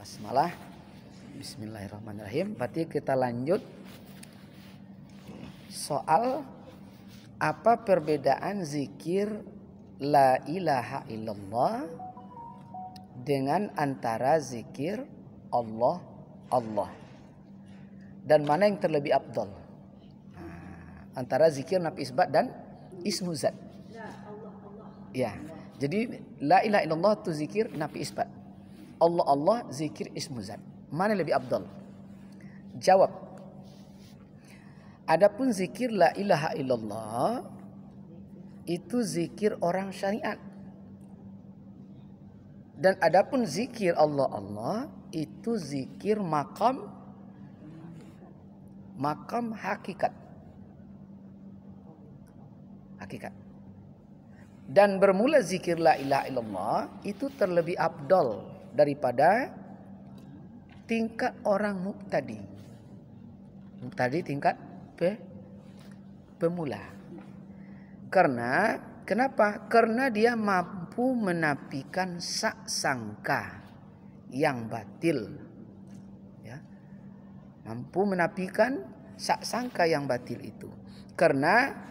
Basmalah. Bismillahirrahmanirrahim. Berarti kita lanjut soal apa perbedaan zikir la ilaha illallah dengan antara zikir Allah Allah, dan mana yang terlebih afdal antara zikir nafi isbat dan ismu zat. Ya, jadi la ilaha illallah itu zikir nafi isbat, Allah Allah zikir ismu zat. Mana lebih afdal? Jawab. Adapun zikir la ilaha illallah itu zikir orang syariat. Dan adapun zikir Allah Allah itu zikir makam hakikat. Hakikat. Dan bermula zikir la ilaha illallah itu terlebih afdal daripada tingkat orang mubtadi. Mubtadi tingkat pemula. Kenapa? Karena dia mampu menafikan sangka yang batil. Ya. Mampu menafikan sangka yang batil itu. Karena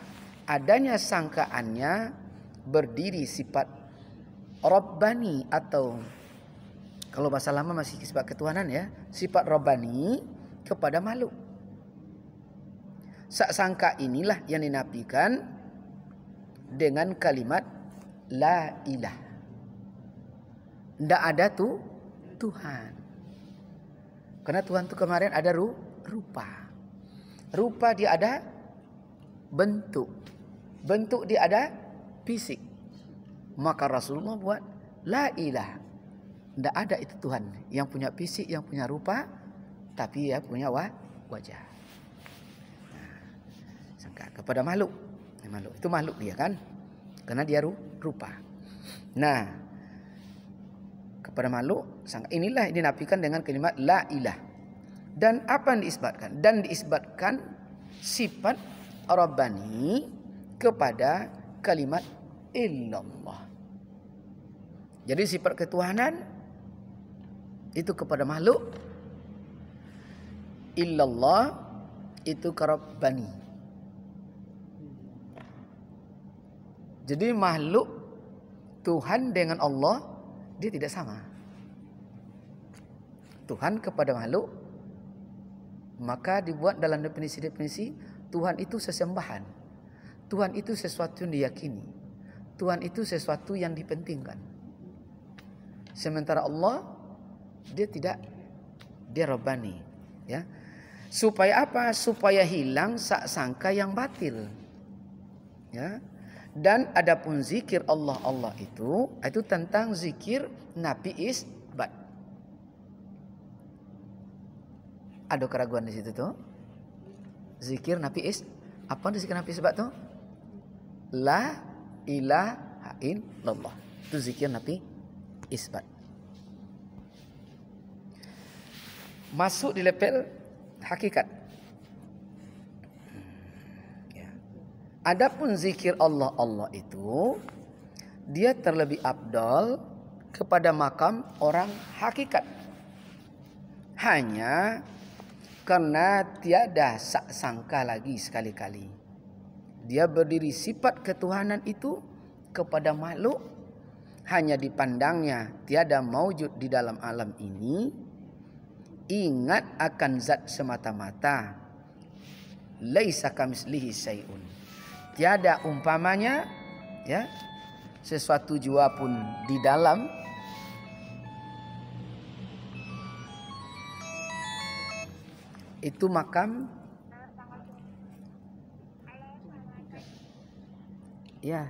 adanya sangkaannya berdiri sifat Rabbani, atau kalau bahasa lama masih sifat ketuhanan ya, sifat Rabbani kepada makhluk. Sangka inilah yang dinafikan dengan kalimat la ilah. Tidak ada Tuhan. Karena Tuhan itu kemarin ada rupa. Rupa dia ada bentuk. Bentuk dia ada fisik. Maka Rasulullah buat la ilah. Tidak ada itu Tuhan yang punya fisik, yang punya rupa, tapi ya punya wajah. Nah, sangka kepada makhluk. Makhluk itu makhluk dia kan, karena dia rupa. Nah, kepada makhluk sangka inilah dinafikan dengan kalimat la ilah. Dan apa yang diisbatkan? Dan diisbatkan sifat Rabbani kepada kalimat illallah. Jadi sifat ketuhanan itu kepada makhluk, illallah itu ke Rabbani. Jadi makhluk Tuhan dengan Allah dia tidak sama. Tuhan kepada makhluk, maka dibuat dalam definisi-definisi Tuhan itu sesembahan. Tuhan itu sesuatu yang diyakini. Tuhan itu sesuatu yang dipentingkan. Sementara Allah dia tidak, dia Rabbani, ya. Supaya apa? Supaya hilang sangka yang batil. Ya. Dan adapun zikir Allah Allah itu tentang zikir nafi isbat. Ada keraguan di situ tuh? Zikir nafi apa zikir nafi isbat tuh? La ilaha illallah. Itu zikir nafi isbat. Masuk di level hakikat. Ya. Adapun zikir Allah Allah itu dia terlebih afdal kepada makam orang hakikat. Hanya karena tiada sangka lagi sekali-kali. Dia berdiri sifat ketuhanan itu kepada makhluk, hanya dipandangnya tiada maujud di dalam alam ini. Ingat akan zat semata-mata. Laisa kamislihi syai'un. Tiada umpamanya, ya, sesuatu jua pun di dalam itu makam. Ya.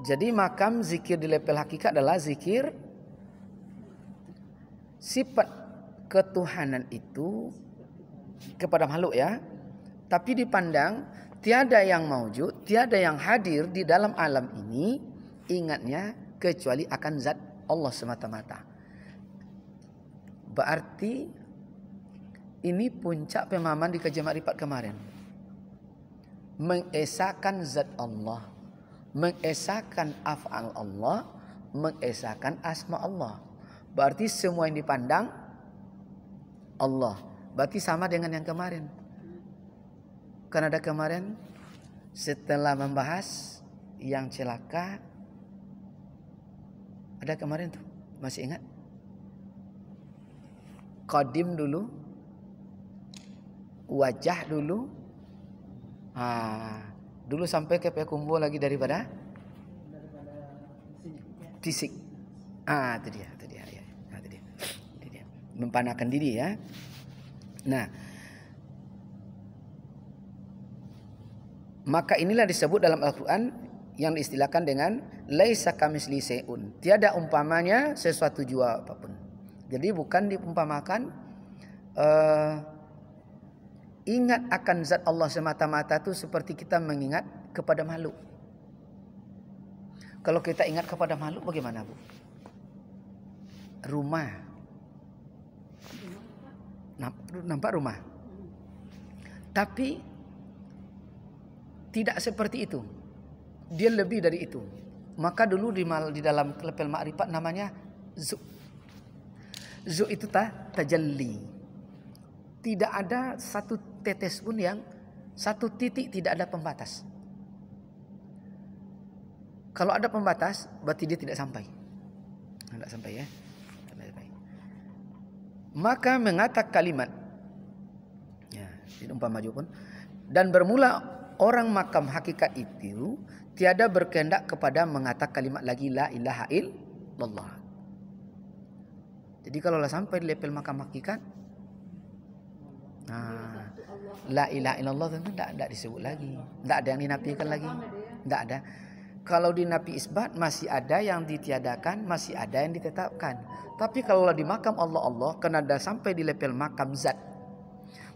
Jadi makam zikir di level hakikat adalah zikir sifat ketuhanan itu kepada makhluk, ya. Tapi dipandang tiada yang maujud, tiada yang hadir di dalam alam ini, ingatnya kecuali akan zat Allah semata-mata. Berarti ini puncak pemahaman di kajian makrifat kemarin. Mengesahkan zat Allah, mengesahkan af'al Allah, mengesahkan asma Allah. Berarti semua yang dipandang Allah. Berarti sama dengan yang kemarin. Kan ada kemarin setelah membahas yang celaka, ada kemarin tuh, masih ingat? Qadim dulu, wajah dulu, dulu sampai ke kumbo lagi daripada fisik. Itu dia. Itu dia. Mempanakan diri ya. Nah, maka inilah disebut dalam Al-Quran yang diistilahkan dengan laisa kamitslihi syai'un. Tiada umpamanya sesuatu jua apapun. Jadi bukan diumpamakan ingat akan zat Allah semata-mata itu seperti kita mengingat kepada makhluk. Kalau kita ingat kepada makhluk bagaimana, Bu? Rumah. Nampak rumah. Tapi tidak seperti itu. Dia lebih dari itu. Maka dulu di dalam level ma'rifat namanya zu. Zu itu tajalli. Tidak ada satu tetes pun yang satu titik tidak ada pembatas. Kalau ada pembatas berarti dia tidak sampai. Tidak sampai ya. Maka mengatakan kalimat ya, umpama pun dan bermula orang makam hakikat itu tiada berkehendak kepada mengatakan kalimat lagi la ilaha illallah. Jadi kalau sampai di level makam hakikat, la ilaha illallah tentu tidak disebut lagi, tidak ada yang dinafikan lagi, tidak ada. Kalau di nafi isbat masih ada yang ditiadakan, masih ada yang ditetapkan. Tapi kalau di makam Allah karena dah sampai di level makam zat,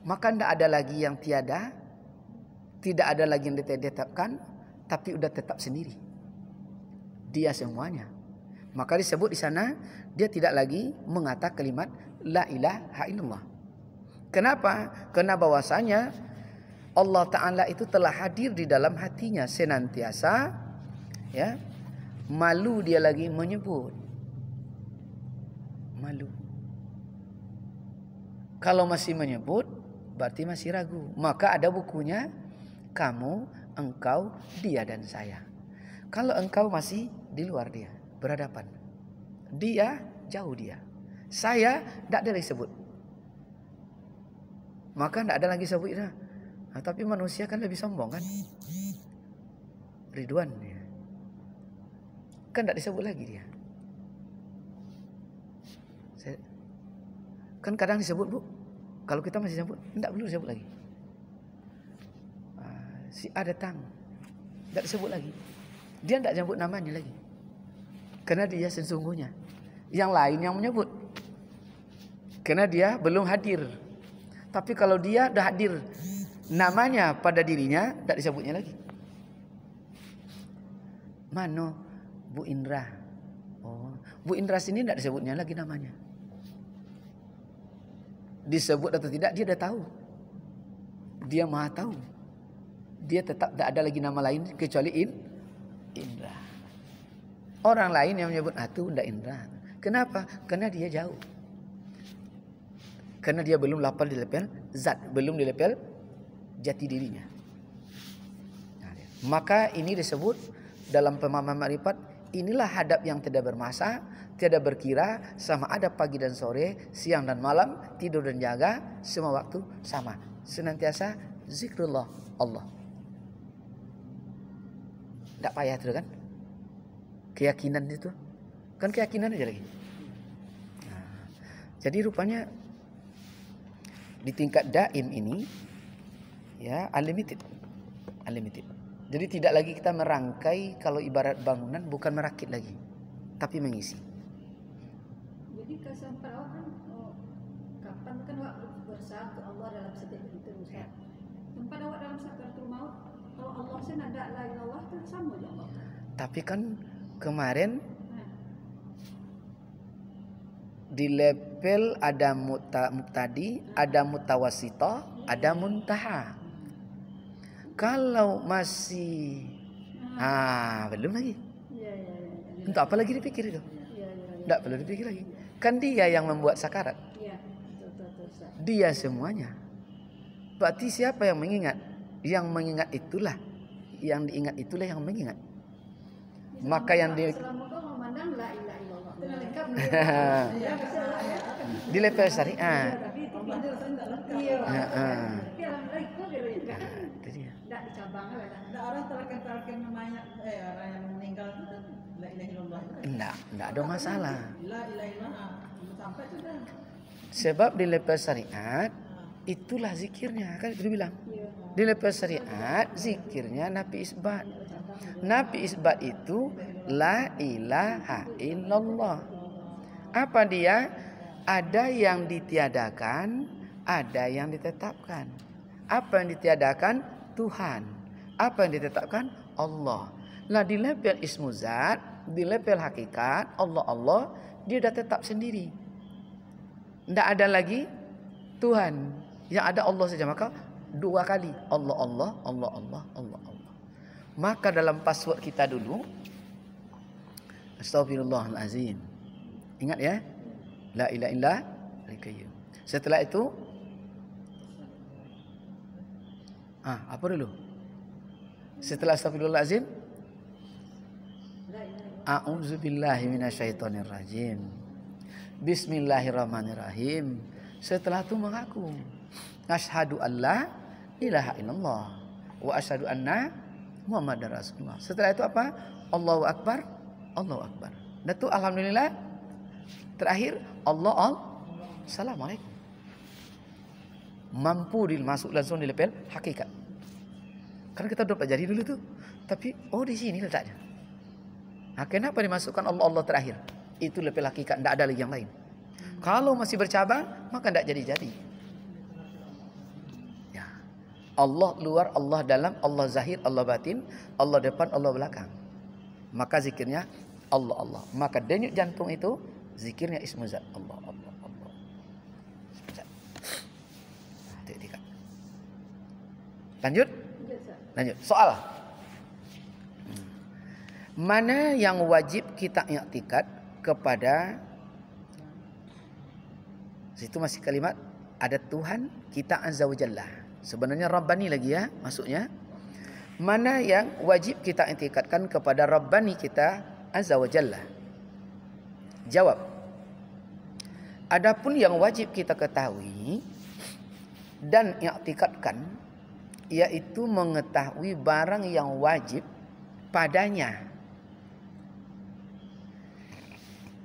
maka tidak ada lagi yang tiada, tidak ada lagi yang ditetapkan, tapi sudah tetap sendiri. Dia semuanya. Maka disebut di sana dia tidak lagi mengatakan kalimat la ilaha illallah. Kenapa? Karena bahwasanya Allah Ta'ala itu telah hadir di dalam hatinya senantiasa, ya, malu dia lagi menyebut. Malu. Kalau masih menyebut berarti masih ragu. Maka ada bukunya kamu, engkau, dia dan saya. Kalau engkau masih di luar dia, berhadapan. Dia jauh dia. Saya tidak ada disebut. Maka tidak ada lagi sebut dah. Tapi manusia kan lebih sombong kan. Ridwan dia. Kan tidak disebut lagi dia. Kan kadang disebut, Bu. Kalau kita masih sebut, tidak perlu disebut lagi. Si A datang, tidak disebut lagi. Dia tidak sebut namanya lagi. Karena dia sesungguhnya. Yang lain yang menyebut. Karena dia belum hadir. Tapi kalau dia sudah hadir, namanya pada dirinya, tidak disebutnya lagi. Mano Bu Indra. Oh, Bu Indra sini tidak disebutnya lagi namanya. Disebut atau tidak dia dah tahu. Dia maha tahu. Dia tetap tidak ada lagi nama lain kecuali Indra. Orang lain yang menyebut itu tidak Indra. Kenapa? Karena dia jauh. Karena dia belum lapar di level zat, belum di level jati dirinya. Maka ini disebut dalam pemahaman ma'rifat, inilah hadap yang tidak bermasa, tiada berkira, sama ada pagi dan sore, siang dan malam, tidur dan jaga, semua waktu sama. Senantiasa zikrullah Allah. Tak payah itu kan? Keyakinan itu. Kan keyakinan aja lagi. Jadi rupanya di tingkat daim ini ya unlimited. Jadi tidak lagi kita merangkai, kalau ibarat bangunan bukan merakit lagi, tapi mengisi. Jadi kesampai awak kan kapan kan awak bersatu Allah dalam setiap itu Ustaz. Tempat awak dalam sakaratul maut, kalau Allah sen ada la ilallah itu sama aja Allah. Tapi kan kemarin di level ada muqtadi, ada mutawasito, ada muntaha. Kalau masih belum lagi. Untuk apa lagi dipikir itu? Iya. Tidak perlu dipikir lagi. Kan dia yang membuat sakarat. Iya, betul, Ustaz. Dia semuanya. Berarti siapa yang mengingat? Yang mengingat itulah. Yang diingat itulah yang mengingat. Maka yang selama kau memandang la ilaha illallah. Itu lengkap. Ya, bisa lah ya. di level syariat. Tapi itu iya. Tapi alhamdulillah itu enggak. Itu dia. Enggak dicabang lah. Ada orang terken namanya orang yang meninggal itu kan la ilaha illallah. Enggak ada masalah. La ilaha illallah. Sampai sudah. Sebab di level syariat itulah zikirnya, kan itu bilang. Di level syariat zikirnya nafi isbat. Nafi isbat itu la ilaha illallah. Apa dia? Ada yang ditiadakan, ada yang ditetapkan. Apa yang ditiadakan? Tuhan. Apa yang ditetapkan? Allah. Nah, di level ismu zat, di level hakikat, Allah, dia dah tetap sendiri. Tidak ada lagi Tuhan. Yang ada Allah saja. Maka dua kali Allah. Maka dalam password kita dulu, Astaghfirullahalazim. Ingat ya, la ilaha illa al-qayyum. Setelah itu, apa dulu? Setelah Astaghfirullahalazim, A'udzubillahi minasyaitonirrajim. Bismillahirrahmanirrahim. Setelah itu mengaku, asyhadu alla ilaha illallah wa asyhadu anna Muhammadar Rasulullah. Setelah itu apa? Allahu Akbar. Dan itu alhamdulillah. Terakhir Assalamualaikum. Mampu dimasuk langsung di level hakikat. Karena kita udah pelajari dulu tuh. Tapi di sini letaknya. Kenapa dimasukkan Allah terakhir? Itu level hakikat, tidak ada lagi yang lain. Kalau masih bercabang, maka tidak jadi-jadi. Ya. Allah luar, Allah dalam, Allah zahir, Allah batin, Allah depan, Allah belakang. Maka zikirnya Allah. Maka denyut jantung itu zikirnya ismu zat. Allah. Lanjut. Soal. Mana yang wajib kita i'tikad kepada? Situ masih kalimat ada Tuhan kita azza wa jalla. Sebenarnya Rabbani lagi ya masuknya. Mana yang wajib kita i'tikadkan kepada Rabbani kita azza wa jalla? Jawab. Adapun yang wajib kita ketahui dan i'tikadkan, yaitu mengetahui barang yang wajib padanya.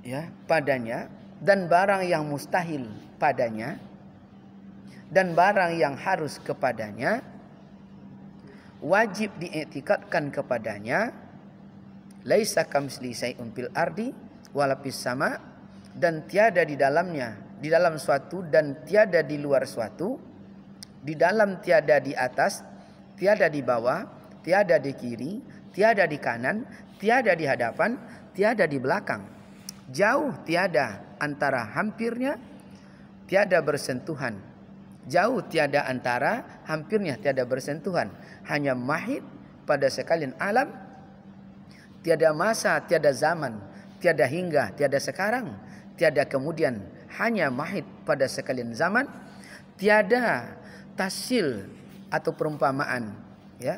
Ya, padanya, dan barang yang mustahil padanya, dan barang yang harus kepadanya, wajib diiktikadkan kepadanya. Laisa kamitslihi syai'un fil ardi wala fis sama, dan tiada di dalamnya, di dalam suatu dan tiada di luar suatu, di dalam tiada di atas, tiada di bawah, tiada di kiri, tiada di kanan, tiada di hadapan, tiada di belakang. Jauh tiada antara hampirnya, tiada bersentuhan. Jauh tiada antara hampirnya, tiada bersentuhan. Hanya mahid pada sekalian alam. Tiada masa, tiada zaman, tiada hingga, tiada sekarang, tiada kemudian. Hanya mahid pada sekalian zaman. Tiada tasil atau perumpamaan, ya.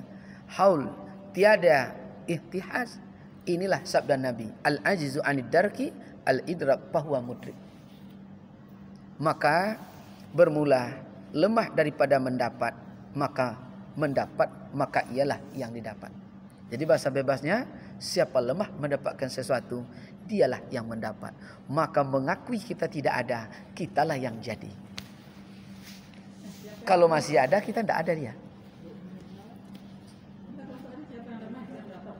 Haul, tiada ihtihaz. Inilah sabda Nabi, al-ajizu anid darki al-idrak fahuwa mudrik. Maka bermula lemah daripada mendapat, maka mendapat, maka ialah yang didapat. Jadi bahasa bebasnya, siapa lemah mendapatkan sesuatu, dialah yang mendapat. Maka mengakui kita tidak ada, kitalah yang jadi. Kalau masih ada, kita tidak ada dia.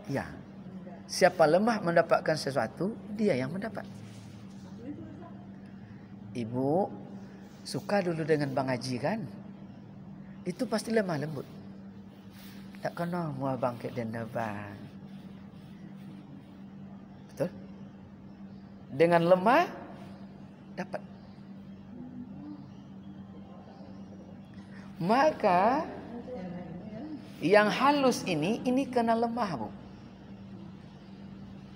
Ya. Siapa lemah mendapatkan sesuatu, dia yang mendapat. Ibu suka dulu dengan Bang Haji kan? Itu pasti lemah lembut. Tak kena muah bangkit dan dapat. Betul? Dengan lemah dapat. Maka yang halus ini kena lemah, Bu.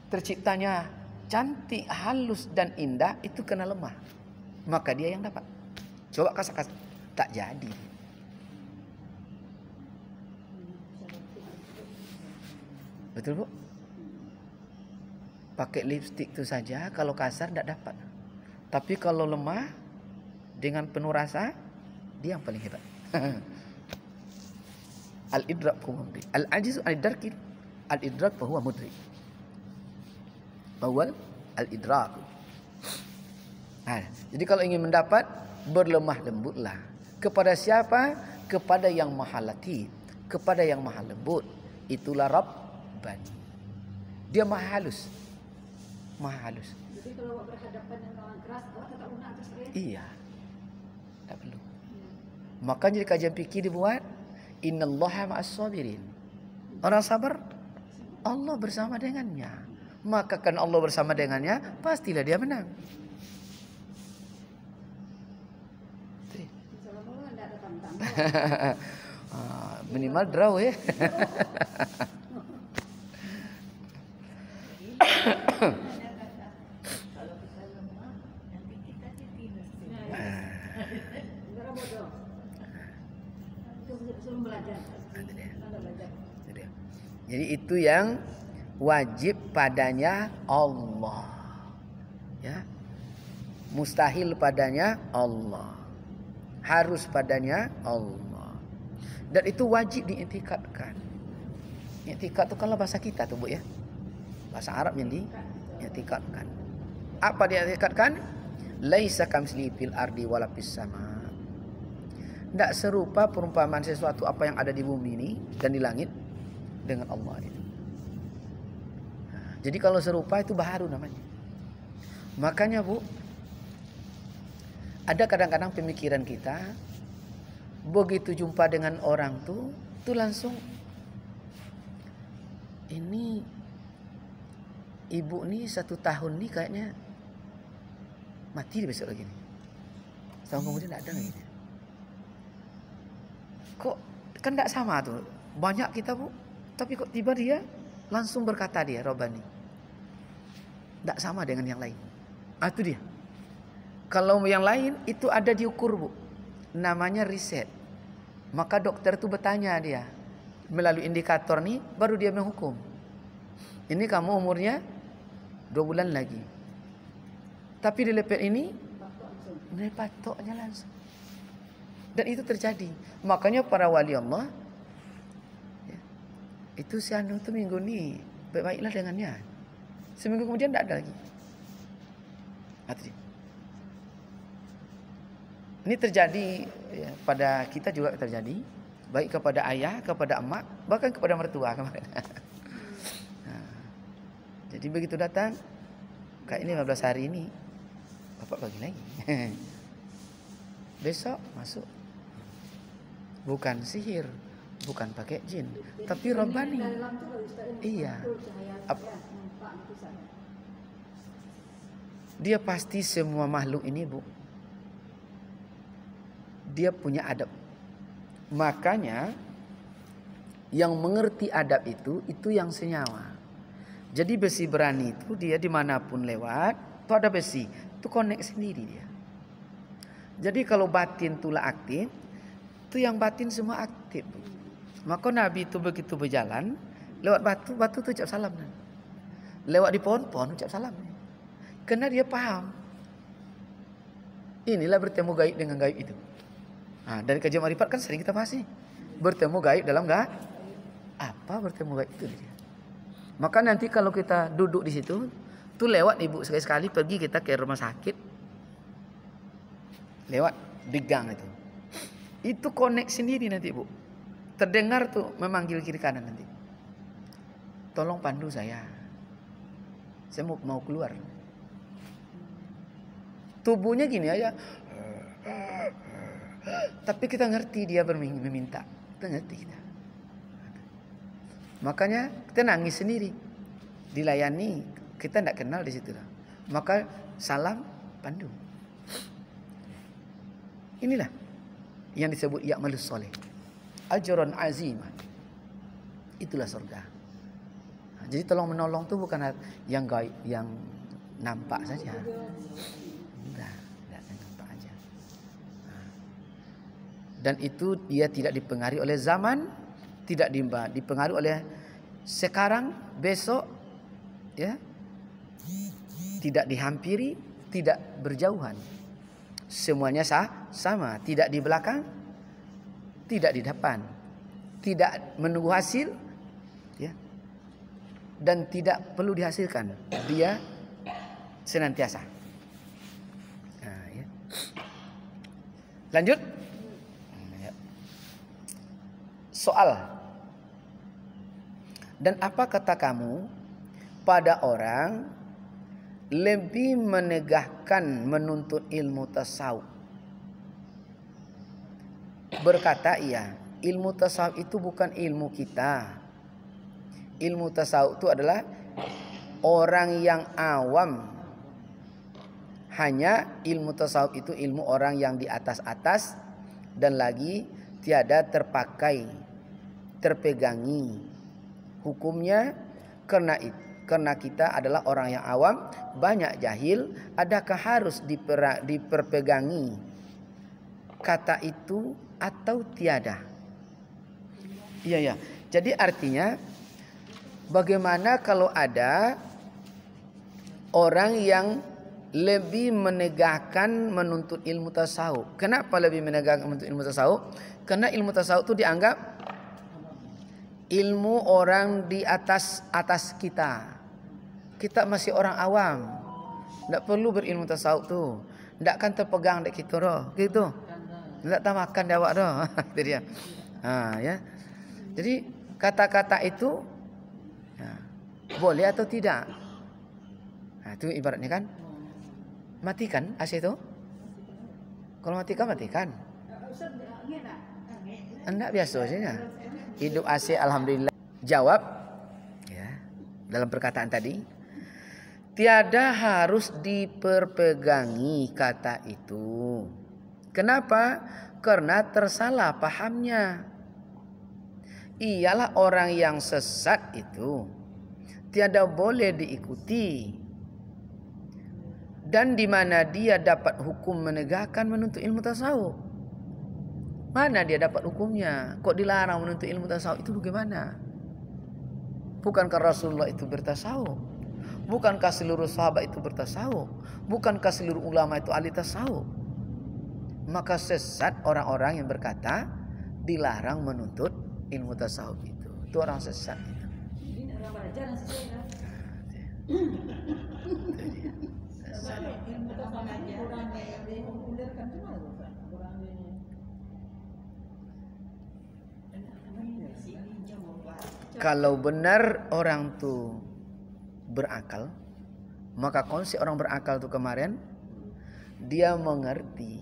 terciptanya cantik, halus dan indah itu kena lemah. Maka dia yang dapat. Coba kasar-kasar, tak jadi. Betul, Bu? Pakai lipstik itu saja kalau kasar tidak dapat. Tapi kalau lemah dengan penuh rasa, dia yang paling hebat. Al-idrak huwa mudrik. Al-ajizu al-darkin. Al-idrak huwa mudrik. Awal al-idrak. Nah, jadi kalau ingin mendapat, berlemah lembutlah. Kepada siapa? Kepada yang maha latif, kepada yang maha lembut. Itulah Rabbani. Dia maha halus. Maha halus. Jadi kalau berhadapan dengan orang keras, awak tetap lunak atas dia? Iya. Tak perlu. Makanya di kajian fikih dibuat innallaha ma'as sabirin. Orang sabar, Allah bersama dengannya. Maka kan Allah bersama dengannya, pastilah dia menang. Assalamualaikum, tidak ada tantang. Minimal draw ya. Kalau kita lemah, nanti kita ditindas. Negara bodoh. Itu sebelum belajar. Anda belajar. Jadi itu yang wajib padanya Allah. Ya. Mustahil padanya Allah. Harus padanya Allah. Dan itu wajib diiktikadkan. Iktikad itu kalau bahasa kita tuh, Bu ya. Bahasa Arab yang diiktikadkan. Apa diiktikadkan? Laisa kamitslihi fil ardi wala fis sama. Tidak serupa perumpamaan sesuatu apa yang ada di bumi ini dan di langit dengan Allah itu. Jadi kalau serupa itu baharu namanya. Makanya, Bu, ada kadang-kadang pemikiran kita begitu jumpa dengan orang tuh langsung ini ibu nih 1 tahun nih kayaknya mati besok lagi nih. Setahun kemudian tidak ada lagi. Kok kan tidak sama tuh. Banyak kita, Bu, tapi kok tiba dia langsung berkata dia Rabbani. Tidak sama dengan yang lain. Itu dia. Kalau yang lain itu ada diukur, Bu. Namanya riset. Maka dokter itu bertanya dia. Melalui indikator nih baru dia menghukum. Ini kamu umurnya 2 bulan lagi. Tapi di lepet ini patoknya langsung. Dan itu terjadi. Makanya para wali Allah ya, itu si anu tuh minggu ini baik-baiklah dengannya. Seminggu kemudian tidak ada lagi. Ini terjadi ya, pada kita juga terjadi. Baik kepada ayah, kepada emak, bahkan kepada mertua kemarin. Nah, jadi begitu datang, kayak ini 15 hari ini, bapak bagi lagi. Besok masuk. Bukan sihir, bukan pakai jin, tapi Rabbani. Iya. Dia pasti semua makhluk ini, Bu, dia punya adab. Makanya yang mengerti adab itu yang senyawa. Jadi besi berani itu dia dimanapun lewat, itu ada besi, itu connect sendiri dia. Jadi kalau batin itulah aktif, itu yang batin semua aktif. Maka Nabi itu begitu berjalan, lewat batu itu ucap salam. Lewat di pohon ucap salam. Karena dia paham. Inilah bertemu gaib dengan gaib itu. Nah, dari kajian marifat kan sering kita bahas nih. Bertemu gaib dalam gaib. Apa bertemu gaib itu dia? Maka nanti kalau kita duduk di situ, tuh lewat ibu sekali-sekali pergi kita ke rumah sakit. Lewat di gang itu. Itu connect sendiri nanti, Bu. Terdengar tuh memanggil kiri kanan nanti. Tolong pandu saya. Saya mau keluar. Tubuhnya gini aja. Tapi kita ngerti dia meminta. Kita ngerti kita. Makanya kita nangis sendiri. Dilayani. Kita tidak kenal di situ. Maka salam pandu. Inilah yang disebut ya'malus sholih. Ajran aziman. Itulah surga. Jadi tolong menolong tuh bukan yang gaib, yang nampak saja. Enggak nampak aja. Dan itu dia tidak dipengaruhi oleh zaman, tidak dipengaruhi oleh sekarang, besok, ya. Tidak dihampiri, tidak berjauhan. Semuanya sama, tidak di belakang, tidak di depan, tidak menunggu hasil, ya. Dan tidak perlu dihasilkan. Dia senantiasa. Nah, ya. Lanjut. Soal. Dan apa kata kamu pada orang lebih menegakkan menuntut ilmu tasawuf? Berkata ia, ilmu tasawuf itu bukan ilmu kita. Ilmu tasawuf itu adalah orang yang awam. Hanya ilmu tasawuf itu ilmu orang yang di atas-atas dan lagi tiada terpegangi hukumnya. Karena kita adalah orang yang awam, banyak jahil, adakah harus diperpegangi kata itu atau tiada? Iya. Jadi artinya bagaimana kalau ada orang yang lebih menegakkan menuntut ilmu tasawuf? Kenapa lebih menegakkan menuntut ilmu tasawuf? Karena ilmu tasawuf itu dianggap ilmu orang di atas kita. Kita masih orang awam, tidak perlu berilmu tasawuf tu. Tidak akan terpegang dek kita doh, gitu. Tidak tak makan dia awak doh. Itu dia. Ya. Jadi kata-kata itu ya, boleh atau tidak? Nah, itu ibaratnya kan matikan AC itu. Kalau matikan. Enggak biasa saja. Hidup AC alhamdulillah. Jawab ya dalam perkataan tadi, tiada harus diperpegangi kata itu. Kenapa? Karena tersalah pahamnya. Ialah orang yang sesat itu tiada boleh diikuti. Dan di mana dia dapat hukum menegakkan menuntut ilmu tasawuf? Mana dia dapat hukumnya? Kok dilarang menuntut ilmu tasawuf itu bagaimana? Bukankah Rasulullah itu bertasawuf? Bukankah seluruh sahabat itu bertasawuf? Bukankah seluruh ulama itu ahli tasawuf? Maka sesat orang-orang yang berkata dilarang menuntut ilmu tasawuf itu. Itu orang sesat itu. Ini orang belajar yang sesuai kan? Ilmu tasawuf ini orang yang dipopulerkan cuma orang ini. Kalau benar orang tu berakal, maka konsep orang berakal tu kemarin dia mengerti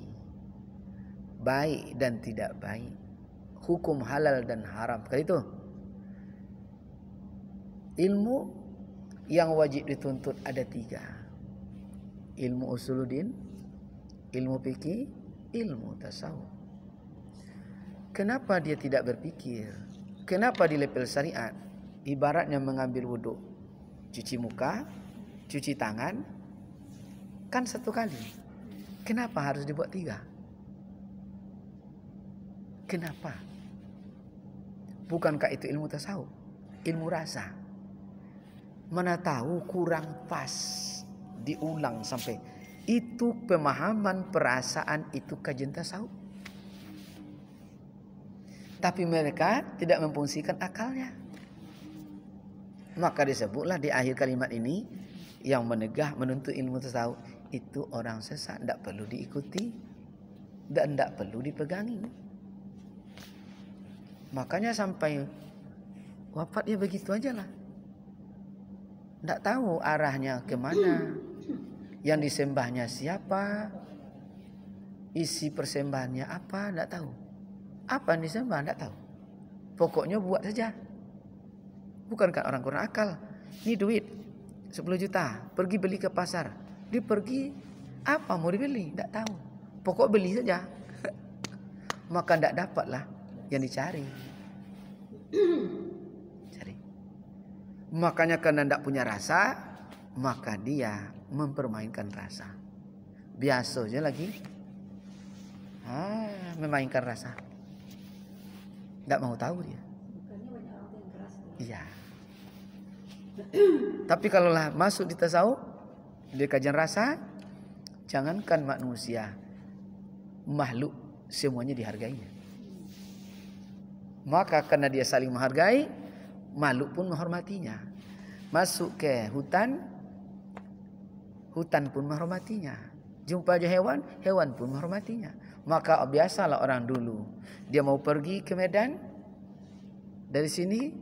baik dan tidak baik, hukum halal dan haram. Kali itu ilmu yang wajib dituntut ada 3. Ilmu usuluddin, ilmu fikih, ilmu tasawuf. Kenapa dia tidak berpikir? Kenapa di level syariat ibaratnya mengambil wudhu, cuci muka, cuci tangan kan 1 kali. Kenapa harus dibuat 3? Kenapa? Bukankah itu ilmu tasawuf? Ilmu rasa. Mana tahu kurang pas, diulang sampai itu pemahaman perasaan itu kajian tasawuf. Tapi mereka tidak memfungsikan akalnya. Maka disebutlah di akhir kalimat ini, yang menegah menuntut ilmu tasawuf itu orang sesat, tidak perlu diikuti dan tidak perlu dipegangi. Makanya sampai wafat ya begitu aja lah. Tidak tahu arahnya kemana, yang disembahnya siapa, isi persembahannya apa, tidak tahu. Apa yang disembah tidak tahu. Pokoknya buat saja. Bukankah orang kurang akal? Ini duit 10 juta, pergi beli ke pasar. Dia pergi, apa mau dibeli? Tidak tahu. Pokok beli saja. Maka tidak dapatlah yang dicari. Makanya karena tidak punya rasa, maka dia mempermainkan rasa. Biasanya lagi memainkan rasa. Tidak mau tahu dia. Bukannya banyak orang yang keras. Iya. Tapi kalau lah masuk di tasawuf, di kajian rasa, jangankan manusia, makhluk semuanya dihargainya. Maka karena dia saling menghargai, makhluk pun menghormatinya. Masuk ke hutan, hutan pun menghormatinya. Jumpa aja hewan, hewan pun menghormatinya. Maka biasalah orang dulu, dia mau pergi ke Medan, dari sini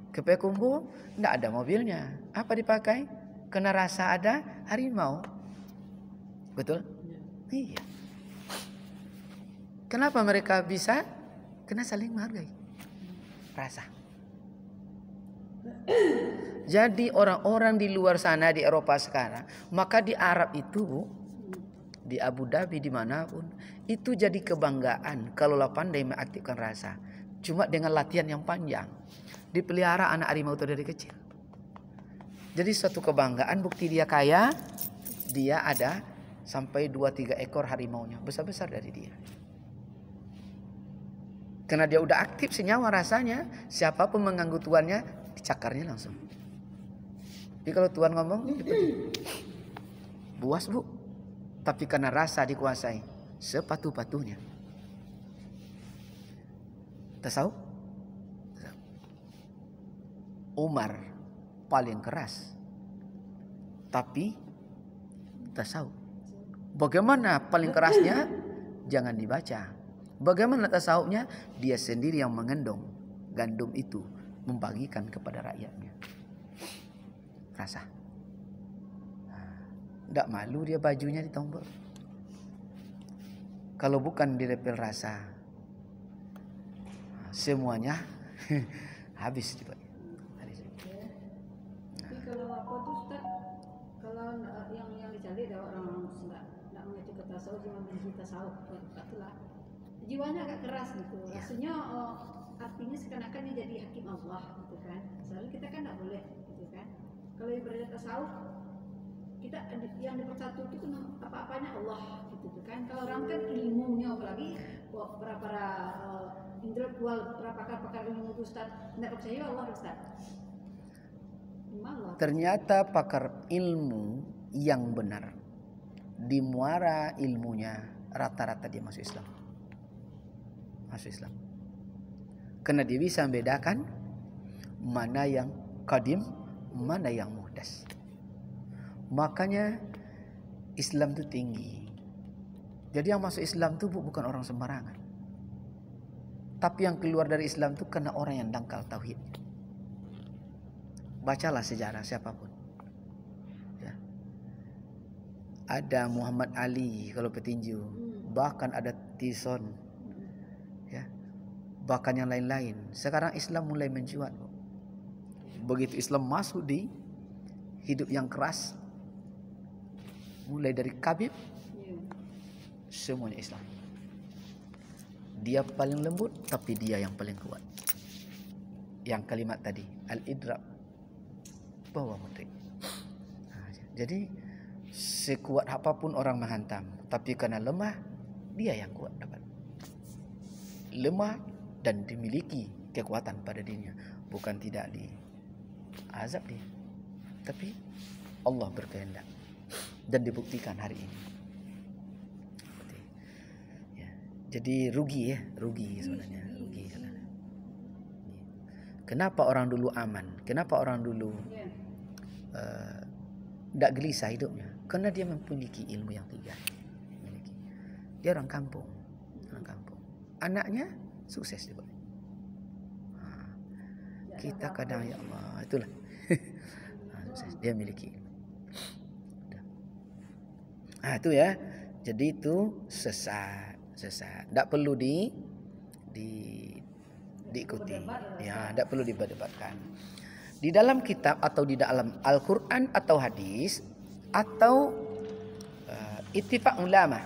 ke Payakumbuh, tidak ada mobilnya. Apa dipakai? Kena rasa ada harimau. Betul? Iya. Kenapa mereka bisa? Karena saling menghargai. Rasa. Jadi orang-orang di luar sana, di Eropa sekarang, maka di Arab itu, Bu, di Abu Dhabi, dimanapun, itu jadi kebanggaan kalau pandai mengaktifkan rasa. Cuma dengan latihan yang panjang. Dipelihara anak harimau itu dari kecil. Jadi suatu kebanggaan, bukti dia kaya, dia ada sampai 2-3 ekor harimaunya, besar-besar dari dia. Karena dia udah aktif senyawa rasanya, siapapun mengganggu tuannya, dicakarnya langsung. Jadi kalau tuan ngomong, buas Bu. Tapi karena rasa dikuasai, sepatu-patunya. Tasawuf? Umar paling keras. Tapi tasawuf. Bagaimana paling kerasnya? Jangan dibaca. Bagaimana tasawufnya? Dia sendiri yang mengendong gandum itu, membagikan kepada rakyatnya. Rasa. Tidak malu dia bajunya ditombol. Kalau bukan direpel rasa, semuanya habis. Tapi kalau apa tuh Ustaz, kalau yang dicari ada orang nggak mengerti kata tasawuf, cuma mengerti tasawuf, itulah jiwanya agak keras gitu. Rasanya artinya seakan-akan dia jadi hakim Allah gitu kan. Soalnya kita kan nggak boleh gitu kan. Kalau ibarat tasawuf, kita yang dipersatu itu kan apa-apanya Allah gitu kan. Kalau orang kan ilmunya, apalagi para intelektual, para pakar-pakar ilmu itu Ustaz, tidak percaya Allah Ustaz. Ternyata pakar ilmu yang benar, di muara ilmunya rata-rata dia masuk Islam. Masuk Islam. Karena dia bisa membedakan mana yang qadim, mana yang muhdas. Makanya Islam itu tinggi. Jadi yang masuk Islam itu bukan orang sembarangan. Tapi yang keluar dari Islam itu karena orang yang dangkal tauhid. Bacalah sejarah siapapun. Ya. Ada Muhammad Ali kalau petinju, bahkan ada Tyson, ya. Bahkan yang lain-lain. Sekarang Islam mulai mencuat. Begitu Islam masuk di hidup yang keras, mulai dari Khabib, semuanya Islam. Dia paling lembut, tapi dia yang paling kuat. Yang kalimat tadi, al-idrak, bahwa mutlak. Jadi sekuat apapun orang menghantam, tapi karena lemah, dia yang kuat dapat. Lemah dan dimiliki kekuatan pada dirinya, bukan tidak diazab dia, tapi Allah berkehendak dan dibuktikan hari ini. Ya, jadi rugi sebenarnya, rugi sebenarnya. Kenapa orang dulu aman? Kenapa orang dulu tidak gelisah hidupnya? Karena dia memiliki ilmu yang 3. Dia orang kampung, anaknya sukses juga. Kita kadang ya Allah, itulah. Sukses. Dia miliki. Itu ya. Jadi itu sesat. Tidak perlu diikuti. Ya, tidak perlu diberdebatkan. Di dalam kitab atau di dalam Al-Quran atau hadis atau ittifaq ulama,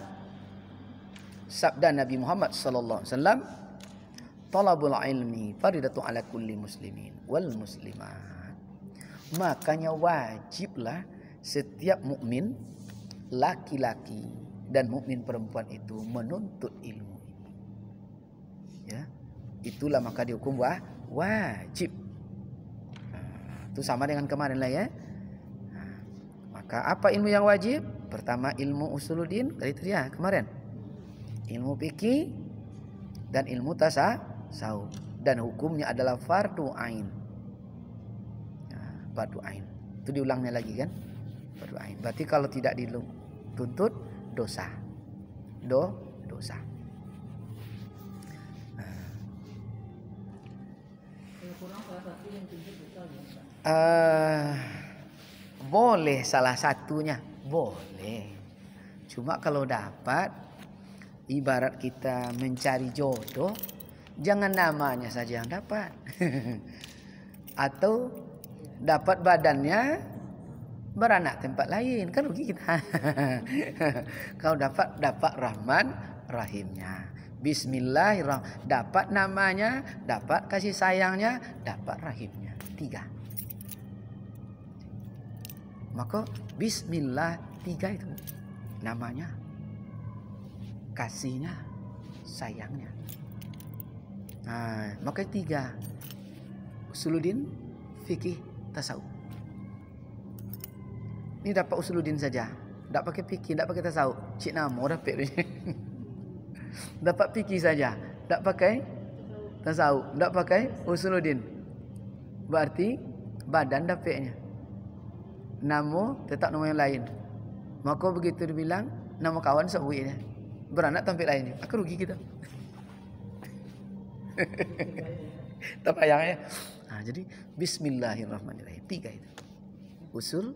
sabda Nabi Muhammad sallallahu alaihi wasallam, talabul ilmi faridatu ala kulli muslimin wal muslimat. Makanya wajiblah setiap mukmin laki-laki dan mukmin perempuan itu menuntut ilmu. Ya. Itulah maka dihukum wajib. Itu sama dengan kemarin lah ya. Maka apa ilmu yang wajib? Pertama ilmu usuluddin, itu ya kemarin. Ilmu fikih dan ilmu tasawuf, dan hukumnya adalah fardu ain. Fardu ain. Itu diulangnya lagi kan? Fardu ain. Berarti kalau tidak dituntut dosa. Dosa. Kalau kurang salah satu yang tuntut dosa biasa. Boleh salah satunya, boleh. Cuma kalau dapat, ibarat kita mencari jodoh, jangan namanya saja yang dapat. Atau dapat badannya beranak tempat lain, kan rugi kita. Kalau dapat Rahman Rahimnya, Bismillahirrahmanirrahim, dapat namanya, dapat kasih sayangnya, dapat rahimnya, 3. Maka Bismillah 3 itu namanya, kasihnya, sayangnya. Nah, maka 3. Usuluddin, fikih, tasawuf. Ini dapat usuluddin saja, tidak pakai fikih, tidak pakai tasawuf. Cik namo dapat. Dapat fikih saja, tidak pakai tasawuf, tidak pakai usuluddin. Berarti badan dapatnya. Nama tetap nama yang lain. Maka begitu dibilang nama kawan sebuahnya beranak tampil lainnya, aku rugi kita. Tak payah ya. Nah, jadi Bismillahirrahmanirrahim, 3 itu usul